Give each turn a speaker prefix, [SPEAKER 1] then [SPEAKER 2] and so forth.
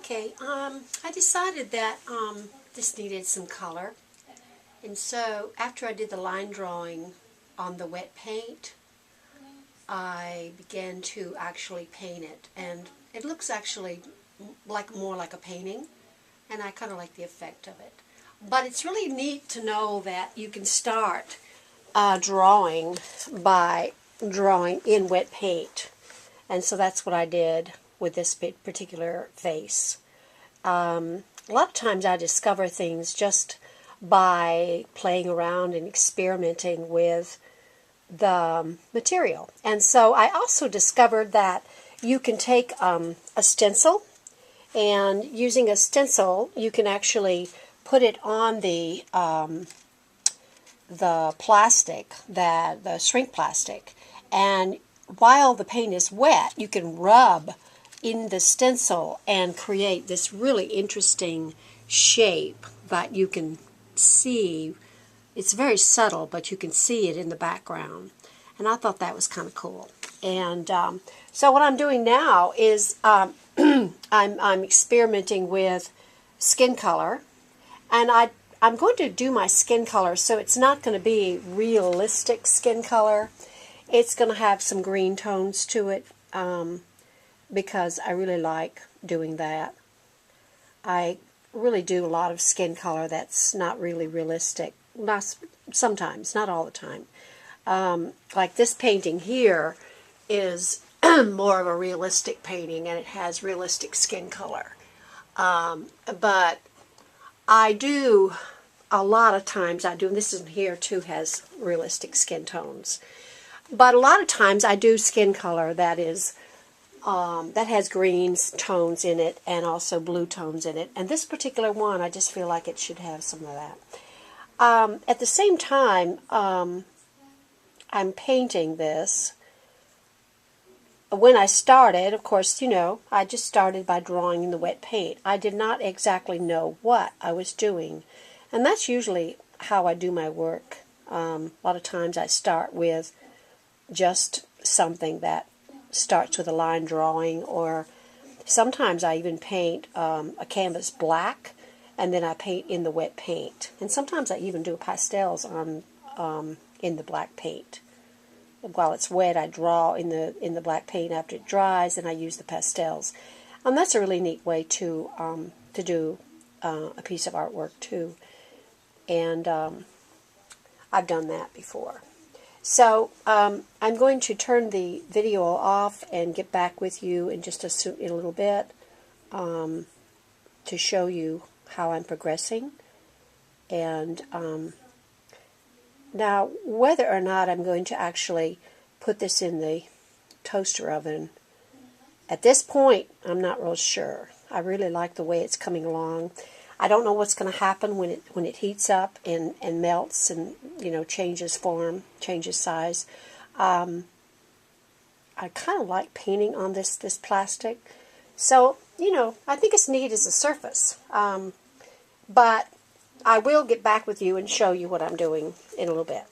[SPEAKER 1] Okay, I decided that this needed some color, and so after I did the line drawing on the wet paint, I began to actually paint it, and it looks actually more like a painting, and I kind of like the effect of it. But it's really neat to know that you can start drawing by drawing in wet paint, and so that's what I did with this particular vase. A lot of times I discover things just by playing around and experimenting with the material. And so I also discovered that you can take a stencil, and using a stencil you can actually put it on the plastic, the shrink plastic, and while the paint is wet you can rub in the stencil and create this really interesting shape that you can see. It's very subtle, but you can see it in the background, and I thought that was kind of cool. And so what I'm doing now is I'm experimenting with skin color, and I'm going to do my skin color so it's not going to be realistic skin color. It's going to have some green tones to it, because I really like doing that. I really do a lot of skin color that's not really realistic. Sometimes, not all the time. Like this painting here is more of a realistic painting, and it has realistic skin color. But I do, a lot of times I do, and this one here too has realistic skin tones. But a lot of times I do skin color that is that has green tones in it and also blue tones in it. And this particular one, I just feel like it should have some of that. At the same time, I'm painting this. When I started, of course, you know, I just started by drawing in the wet paint. I did not exactly know what I was doing. And that's usually how I do my work. A lot of times I start with just something that starts with a line drawing, or sometimes I even paint a canvas black, and then I paint in the wet paint. And sometimes I even do pastels on in the black paint. While it's wet, I draw in the black paint. After it dries, and I use the pastels. And that's a really neat way to do a piece of artwork too. And I've done that before. So I'm going to turn the video off and get back with you in just a little bit to show you how I'm progressing. And now, whether or not I'm going to actually put this in the toaster oven, at this point, I'm not real sure. I really like the way it's coming along. I don't know what's going to happen when it heats up and melts and, you know, changes form, changes size. I kind of like painting on this plastic. So, you know, I think it's neat as a surface. But I will get back with you and show you what I'm doing in a little bit.